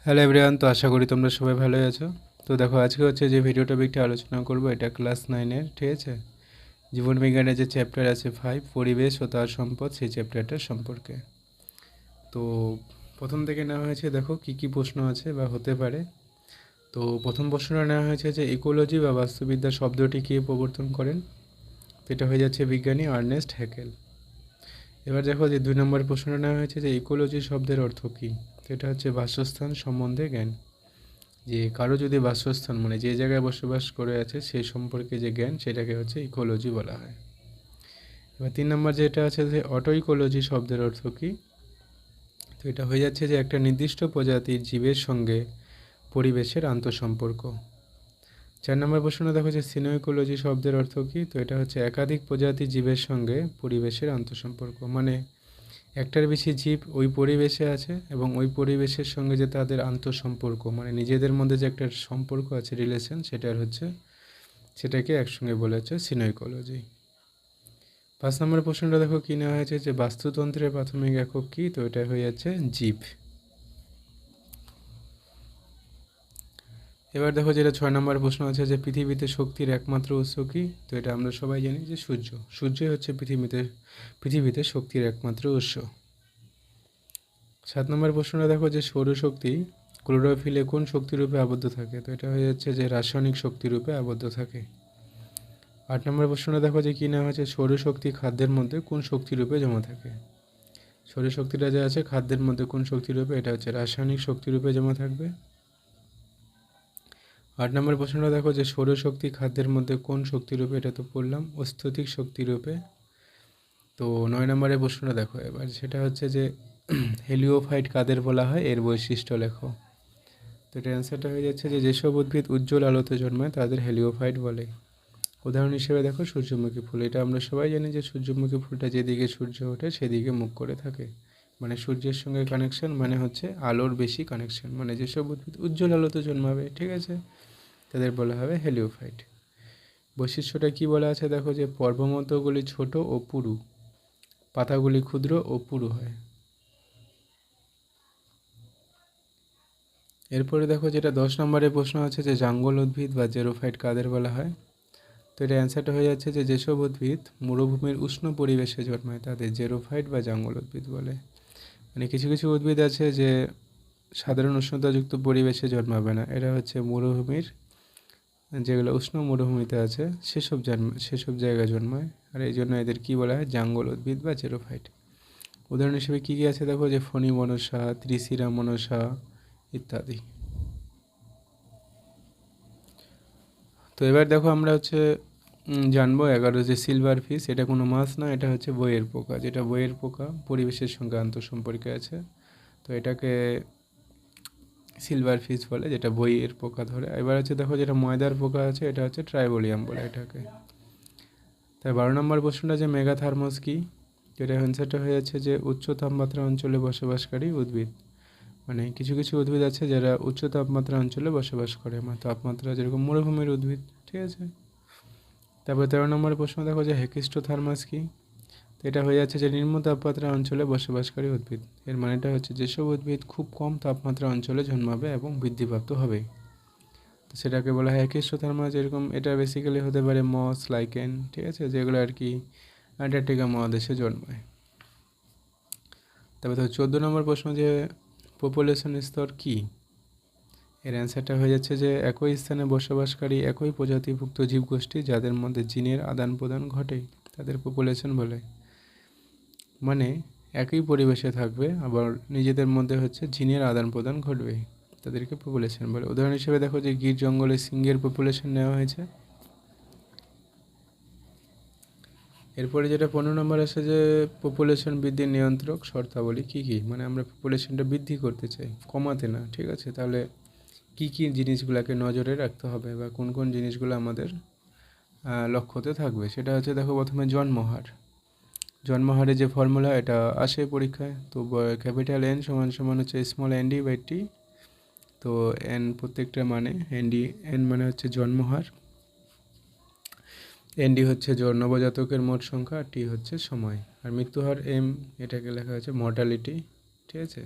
Hello everyone, তো আশা করি তোমরা সবাই ভালোই আছো। তো দেখো, আজকে হচ্ছে যে ভিডিও টপিকটা আলোচনা করব, এটা ক্লাস 9-এর, ঠিক আছে, জীবন বিজ্ঞানের যে চ্যাপ্টার আছে 5, পরিবেশ ও তার সম্পদ, সেই চ্যাপ্টারটার সম্পর্কে। তো প্রথম থেকে নেওয়া হয়েছে, দেখো কি কি প্রশ্ন আছে বা হতে পারে। তো প্রথম প্রশ্নটা নেওয়া হয়েছে যে ইকোলজি বা বাস্তুবিদ্যা শব্দটি কে প্রবর্তন করেন। তো এটা হয়ে যাচ্ছে বিজ্ঞানী আর্নেস্ট হ্যাকেল। এবার দেখো যে 2 নম্বর প্রশ্নটা নেওয়া হয়েছে যে ইকোলজি শব্দের অর্থ কী। তো এটা হচ্ছে বাসস্থান সম্বন্ধে জ্ঞান, যে কারো যদি বাসস্থান মানে যে জায়গায় বসবাস করে আছে সেই সম্পর্কে যে জ্ঞান, সেটাকে হচ্ছে ইকোলজি বলা হয়। এবার 3 নম্বর যেটা আছে যে অটো ইকোলজি শব্দের অর্থ কী। তো এটা হয়ে যাচ্ছে যে একটা নির্দিষ্ট প্রজাতির জীবের সঙ্গে পরিবেশের আন্তঃসম্পর্ক। 4 নম্বর প্রশ্ন দেখো যে সিনো ইকোলজি শব্দের অর্থ কী। তো এটা হচ্ছে একাধিক প্রজাতির জীবের সঙ্গে পরিবেশের আন্তঃসম্পর্ক, মানে একটার বেশি জীব ওই পরিবেশে আছে এবং ওই পরিবেশের সঙ্গে যে তাদের আন্তঃসম্পর্ক, মানে নিজেদের মধ্যে যে একটা সম্পর্ক আছে, রিলেশন, সেটাকে একসঙ্গে বলা হচ্ছে সিনোইকোলজি। 5 নম্বর প্রশ্নটা দেখো কী নেওয়া হয়েছে যে বাস্তুতন্ত্রের প্রাথমিক একক কী। তো এটা হয়ে যাচ্ছে জীব। এবার দেখো যেটা 6 নম্বর প্রশ্ন আছে যে পৃথিবীতে শক্তির একমাত্র উৎস কী। তো এটা আমরা সবাই জানি যে সূর্যই হচ্ছে পৃথিবীতে শক্তির একমাত্র উৎস। 7 নম্বর প্রশ্নটা দেখো যে সৌরশক্তি ক্লোরোফিলে কোন শক্তিরূপে আবদ্ধ থাকে। তো এটা হয়ে যাচ্ছে যে রাসায়নিক শক্তিরূপে আবদ্ধ থাকে। 8 নম্বর প্রশ্নটা দেখো যে কী নেওয়া হয়েছে সৌরশক্তি খাদ্যের মধ্যে কোন শক্তিরূপে জমা থাকে। সৌরশক্তিটা যা আছে খাদ্যের মধ্যে কোন শক্তিরূপে, এটা হচ্ছে রাসায়নিক শক্তিরূপে জমা থাকবে। 8 নম্বর প্রশ্নটা দেখো যে সৌরশক্তি খাদ্যের মধ্যে কোন শক্তিরূপে, এটা তো পড়লাম, স্থৈতিক শক্তিরূপে। তো 9 নম্বরের প্রশ্নটা দেখো এবার, সেটা হচ্ছে যে হেলিওফাইট কাদের বলা হয়, এর বৈশিষ্ট্য লেখো। তো এটার অ্যান্সারটা হয়ে যাচ্ছে যে যেসব উদ্ভিদ উজ্জ্বল আলোতে জন্মায় তাদের হেলিওফাইট বলে। উদাহরণ হিসেবে দেখো সূর্যমুখী ফুল। এটা আমরা সবাই জানি যে সূর্যমুখী ফুলটা যেদিকে সূর্য ওঠে সেদিকে মুখ করে থাকে, মানে সূর্যের সঙ্গে কানেকশন, মানে হচ্ছে আলোর বেশি কানেকশন, মানে যেসব উদ্ভিদ উজ্জ্বল আলোতে জন্মাবে, ঠিক আছে, তাদের বলা হবে হেলিওফাইট। বৈশিষ্ট্যটা কি বলা আছে দেখো যে পর্বমধ্যগুলি ছোট ও পুরু, পাতাগুলি ক্ষুদ্র ও পুরু হয়। এরপরে দেখো যেটা 10 নম্বরের প্রশ্ন আছে যে জাঙ্গল উদ্ভিদ বা জেরোফাইট কাদের বলা হয়। তো এটা অ্যান্সারটা হয়ে যাচ্ছে যে যেসব উদ্ভিদ মরুভূমির উষ্ণ পরিবেশে জন্মায় তাদের জেরোফাইট বা জঙ্গল উদ্ভিদ বলে। মানে কিছু কিছু উদ্ভিদ আছে যে সাধারণ উষ্ণতাযুক্ত পরিবেশে জন্মাবে না, এরা হচ্ছে মরুভূমির, যেগুলো উষ্ণ মরুভূমিতে আছে সেসব জায়গায় জন্মায়, আর এই জন্য এদের কী বলা হয়, জঙ্গল উদ্ভিদ বা জেরোফাইট। উদাহরণ হিসেবে কী কী আছে দেখো যে ফণি মনসা, ত্রিশিরা মনসা ইত্যাদি। তো এবার দেখো আমরা হচ্ছে জানবো 11 যে সিলভার ফিশ, এটা কোনো মাছ না, এটা হচ্ছে বইয়ের পোকা, যেটা বইয়ের পোকা পরিবেশের সঙ্গে আন্তঃসম্পর্কে আছে। তো এটাকে সিলভার ফিশ বলে, যেটা বইয়ের পোকা ধরে। এবার হচ্ছে দেখো যেটা ময়দার পোকা আছে, এটা হচ্ছে ট্রাইবোলিয়াম বলে এটাকে। তাই 12 নম্বর প্রশ্নটা যে মেগাথার্মোস কি, যেটা অ্যান্সারটা হয়ে যাচ্ছে যে উচ্চ তাপমাত্রা অঞ্চলে বসবাসকারী উদ্ভিদ। মানে কিছু কিছু উদ্ভিদ আছে যারা উচ্চ তাপমাত্রা অঞ্চলে বসবাস করে, মানে তাপমাত্রা যেরকম মরুভূমির উদ্ভিদ, ঠিক আছে। তারপর 13 নম্বর প্রশ্ন দেখো যে হেকিস্টোথার্মাস কি। তো এটা হয়ে যাচ্ছে যে নিম্ন তাপমাত্রা অঞ্চলে বসবাসকারী উদ্ভিদ। এর মানেটা হচ্ছে যেসব উদ্ভিদ খুব কম তাপমাত্রা অঞ্চলে জন্মাবে এবং বৃদ্ধিপ্রাপ্ত হবে, তো সেটাকে বলা হয় হেকিস্টোথার্মাস। যেরকম এটা বেসিক্যালি হতে পারে মস, লাইকেন, ঠিক আছে, যেগুলো আর কি অ্যান্টার্কটিকা মহাদেশে জন্মায়। তারপর ধর 14 নম্বর প্রশ্ন যে পপুলেশন স্তর কী। এর অ্যান্সারটা হয়ে যাচ্ছে যে একই স্থানে বসবাসকারী একই প্রজাতিভুক্ত জীবগোষ্ঠী যাদের মধ্যে জিনের আদান প্রদান ঘটে তাদের পপুলেশন বলে। মানে একই পরিবেশে থাকবে আবার নিজেদের মধ্যে হচ্ছে জিনের আদান প্রদান ঘটবে, তাদেরকে পপুলেশন বলে। উদাহরণ হিসেবে দেখো যে গির জঙ্গলে সিংহের পপুলেশন নেওয়া হয়েছে। এরপরে যেটা 15 নম্বর আছে যে পপুলেশন বৃদ্ধির নিয়ন্ত্রক শর্তাবলী কী কী, মানে আমরা পপুলেশনটা বৃদ্ধি করতে চাই, কমাতে না, ঠিক আছে, তাহলে কী কী জিনিসগুলোকে নজরে রাখতে হবে বা কোন কোন জিনিসগুলো আমাদের লক্ষ্যতে থাকবে, সেটা হচ্ছে দেখো প্রথমে জন্মহারে যে ফর্মুলা এটা আসে পরীক্ষায়। তো ক্যাপিটাল এন সমান সমান হচ্ছে small N D by T. তো এন প্রত্যেকটা মানে এন মানে হচ্ছে জন্মহার, এনডি হচ্ছে নবজাতকের মোট সংখ্যা, আর টি হচ্ছে সময়, আর মৃত্যুহার এম, এটাকে লেখা হচ্ছে মর্টালিটি, ঠিক আছে।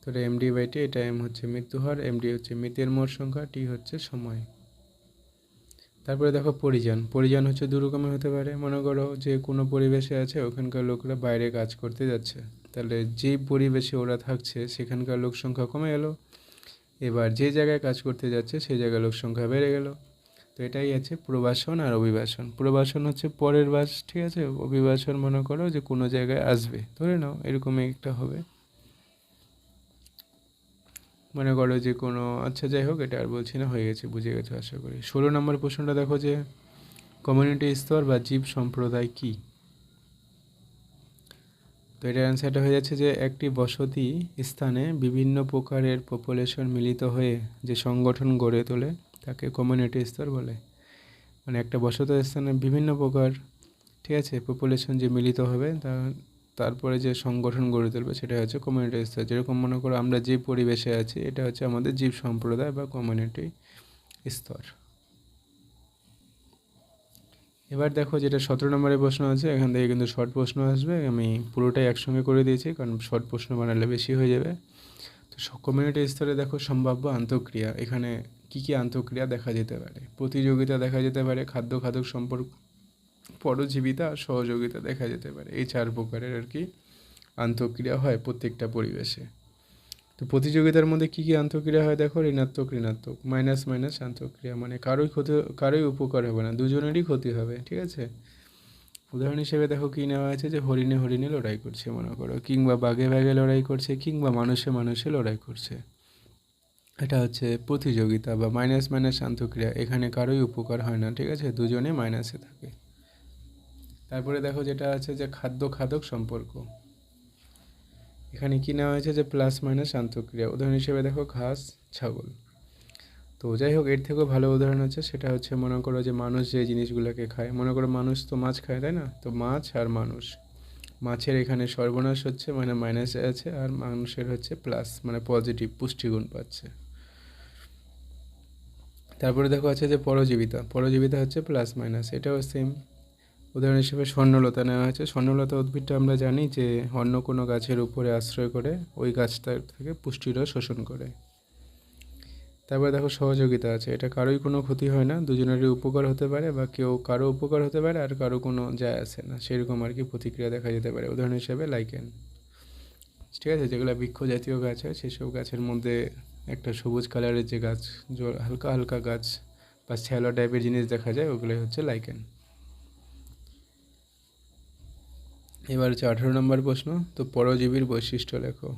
তো তো এটা MD/T, এটা M হচ্ছে মৃত্যু হার, MD হচ্ছে মৃতের মোট সংখ্যা, T হচ্ছে সময়। তারপরে দেখো পরিযান। পরিযান হচ্ছে দু রকমের হতে পারে। মনে করো যে কোনো পরিবেশে আছে, ওখানকার লোকরা বাইরে কাজ করতে যাচ্ছে, তাহলে যেই পরিবেশে ওরা থাকছে সেখানকার লোক সংখ্যা কমে গেল, এবার যে জায়গায় কাজ করতে যাচ্ছে সেই জায়গায় লোক সংখ্যা বেড়ে গেল। তো এটাই আছে প্রবাসন আর অভিবাসন। প্রবাসন হচ্ছে পরের বাস, ঠিক আছে। অভিবাসন মনে করো যে কোনো জায়গায় আসবে, ধরে নাও এরকমই একটা হবে। মনে করো যে কোনো, আচ্ছা যাই হোক, এটা আর বলছি না, হয়ে গেছে, বুঝে গেছো আশা করি। 16 নম্বর প্রশ্নটা দেখো যে কমিউনিটি স্তর বা জীব সম্প্রদায় কী। তো এটার অ্যান্সারটা হয়ে যাচ্ছে যে একটি বসতি স্থানে বিভিন্ন প্রকারের পপুলেশন মিলিত হয়ে যে সংগঠন গড়ে তোলে তাকে কমিউনিটি স্তর বলে। মানে একটা বসতি স্থানে বিভিন্ন প্রকার, ঠিক আছে, পপুলেশন যে মিলিত হবে তারপরে যে সংগঠন গড়ে তুলবে সেটা হচ্ছে কমিউনিটি স্তর। যেরকম মনে করো আমরা যে পরিবেশে আছি, এটা হচ্ছে আমাদের জীব সম্প্রদায় বা কমিউনিটি স্তর। এবার দেখো যেটা 17 নম্বরের প্রশ্ন আছে, এখান থেকে কিন্তু শর্ট প্রশ্ন আসবে। আমি পুরোটাই একসঙ্গে করে দিয়েছি, কারণ শর্ট প্রশ্ন বানালে বেশি হয়ে যাবে। তো কমিউনিটি স্তরে দেখো সম্ভাব্য আন্তঃক্রিয়া, এখানে কি কি আন্তঃক্রিয়া দেখা যেতে পারে। প্রতিযোগিতা দেখা যেতে পারে, খাদ্য খাদক সম্পর্ক, পরজীবিতা আর সহযোগিতা দেখা যেতে পারে। এই 4 প্রকারের আর কি আন্তঃক্রিয়া হয় প্রত্যেকটা পরিবেশে। তো প্রতিযোগিতার মধ্যে কী কী আন্তঃক্রিয়া হয় দেখো, ঋণাত্মক ঋণাত্মক, মাইনাস মাইনাস আন্তঃক্রিয়া, মানে কারোই উপকার হবে না, দুজনেরই ক্ষতি হবে, ঠিক আছে। উদাহরণ হিসেবে দেখো কী নেওয়া হয়েছে, যে হরিণে হরিণে লড়াই করছে মনে করো, কিংবা বাঘে বাঘে লড়াই করছে, কিংবা মানুষে মানুষে লড়াই করছে। এটা হচ্ছে প্রতিযোগিতা বা মাইনাস মাইনাস আন্তঃক্রিয়া, এখানে কারোই উপকার হয় না, ঠিক আছে, দুজনে মাইনাসে থাকে। তারপরে দেখো যেটা আছে যে খাদ্য খাদক সম্পর্ক, এখানে কী নেওয়া হয়েছে, যে প্লাস মাইনাস আন্তঃক্রিয়া। উদাহরণ হিসেবে দেখো ঘাস, ছাগল। তো যাই হোক, এর থেকেও ভালো উদাহরণ আছে, সেটা হচ্ছে মনে করো যে মানুষ যে জিনিসগুলোকে খায়, মনে করো মানুষ তো মাছ খায়, তাই না। তো মাছ আর মানুষ, মাছের এখানে সর্বনাশ হচ্ছে, মানে মাইনাসে আছে, আর মানুষের হচ্ছে প্লাস, মানে পজিটিভ, পুষ্টিগুণ পাচ্ছে। তারপরে দেখো আছে যে পরজীবিতা। পরজীবিতা হচ্ছে প্লাস মাইনাস, এটাও সেম। উদাহরণ হিসেবে স্বর্ণলতা নেওয়া হয়েছে। স্বর্ণলতা উদ্ভিদটা আমরা জানি যে অন্য কোনো গাছের উপরে আশ্রয় করে ওই গাছটার থেকে পুষ্টিরস শোষণ করে। তারপরে দেখো সহযোগিতা আছে, এটা কারোই কোনো ক্ষতি হয় না, দুজনেরই উপকার হতে পারে, বা কেউ কারো উপকার হতে পারে আর কারো কোনো যায় আসে না, সেরকম আর কি প্রতিক্রিয়া দেখা যেতে পারে। উদাহরণ হিসেবে লাইকেন, ঠিক আছে, যেগুলো বৃক্ষ জাতীয় গাছ হয় সেসব গাছের মধ্যে একটা সবুজ কালারের যে গাছ, হালকা হালকা গাছ বা শ্যালো টাইপের জিনিস দেখা যায়, ওগুলোই হচ্ছে লাইকেন। এবার হচ্ছে 18 নম্বর প্রশ্ন, তো পরজীবীর বৈশিষ্ট্য লেখো।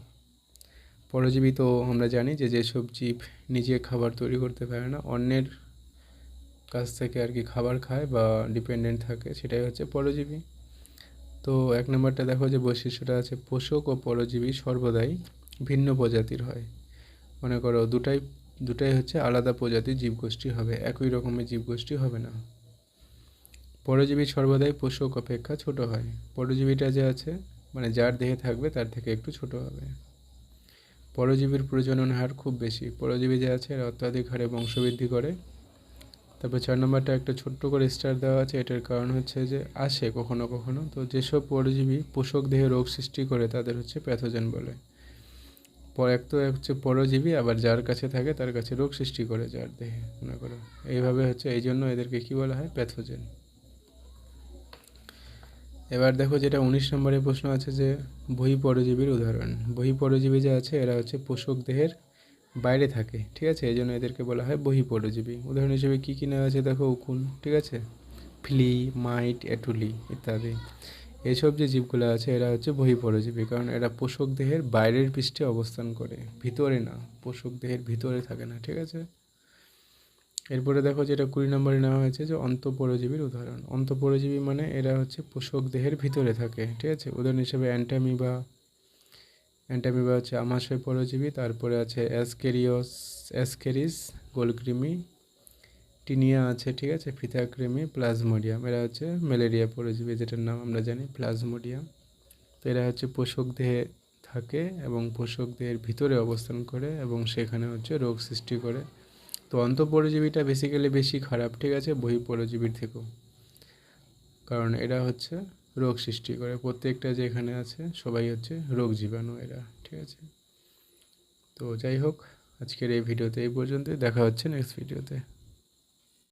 পরজীবী তো আমরা জানি যে যেসব জীব নিজে খাবার তৈরি করতে পারে না, অন্যের কাছ থেকে আর কি খাবার খায় বা ডিপেন্ডেন্ট থাকে, সেটাই হচ্ছে পরজীবী। তো 1 নম্বরটা দেখো যে বৈশিষ্ট্যটা আছে, পোষক ও পরজীবী সর্বদাই ভিন্ন প্রজাতির হয়। মনে করো দুটাই হচ্ছে আলাদা প্রজাতির জীবগোষ্ঠী হবে, একই রকমের জীবগোষ্ঠী হবে না। পরজীবী সর্বদাই পোষক অপেক্ষা ছোট হয়। পরজীবীটা যে আছে, মানে যার দেহে থাকবে তার থেকে একটু ছোট হবে। পরজীবীর প্রজনন হার খুব বেশি। পরজীবী যে আছে এরা অত্যাধিক হারে বংশবৃদ্ধি করে। তারপর 4 নম্বরটা একটা ছোট্ট করে স্টার দেওয়া আছে, এটার কারণ হচ্ছে যে আসে কখনো কখনো, তো যেসব পরজীবী পোষক দেহে রোগ সৃষ্টি করে তাদের হচ্ছে প্যাথোজেন বলে। এক তো হচ্ছে পরজীবী, আবার যার কাছে থাকে তার কাছে রোগ সৃষ্টি করে যার দেহে, মনে করো এইভাবে হচ্ছে, এই জন্য এদেরকে কী বলা হয়, প্যাথোজেন। এবার দেখো যেটা 19 নম্বরের প্রশ্ন আছে, যে বহিঃপরজীবীর উদাহরণ। বহিঃপরজীবী যে আছে এরা হচ্ছে পোষক দেহের বাইরে থাকে, ঠিক আছে, এই জন্য এদেরকে বলা হয় বহিঃপরজীবী। উদাহরণ হিসেবে কী কী নেওয়া আছে দেখো, উকুন, ঠিক আছে, ফ্লি, মাইট, এটুলি ইত্যাদি। এইসব যে জীবগুলো আছে এরা হচ্ছে বহিঃপরজীবী, কারণ এরা পোষক দেহের বাইরের পৃষ্ঠে অবস্থান করে, ভিতরে না, পোষক দেহের ভিতরে থাকে না, ঠিক আছে। এরপরে দেখো যেটা 20 নম্বরে নেওয়া হয়েছে, যে অন্তঃপরজীবীর উদাহরণ। অন্তঃপরজীবী মানে এরা হচ্ছে পোষক দেহের ভিতরে থাকে, ঠিক আছে। উদাহরণ হিসেবে অ্যান্টামিবা হচ্ছে আমাশয় পরজীবী। তারপরে আছে অ্যাসকেরিস, গোলকৃমি, টিনিয়া আছে, ঠিক আছে, ফিথাকৃমি, প্লাজমোডিয়াম, এরা হচ্ছে ম্যালেরিয়া পরজীবী, যেটার নাম আমরা জানি প্লাজমোডিয়াম। তো এরা হচ্ছে পোষক দেহে থাকে এবং পোষক দেহের ভিতরে অবস্থান করে এবং সেখানে হচ্ছে রোগ সৃষ্টি করে। তো অন্তঃপরজীবীটা বেসিক্যালি বেশি খারাপ, ঠিক আছে, বহিঃপরজীবীর থেকেও, কারণ এরা হচ্ছে রোগ সৃষ্টি করে। প্রত্যেকটা যে এখানে আছে সবাই হচ্ছে রোগ জীবাণু এরা, ঠিক আছে। তো যাই হোক, আজকের এই ভিডিওতে এই পর্যন্তই, দেখা হচ্ছে নেক্সট ভিডিওতে।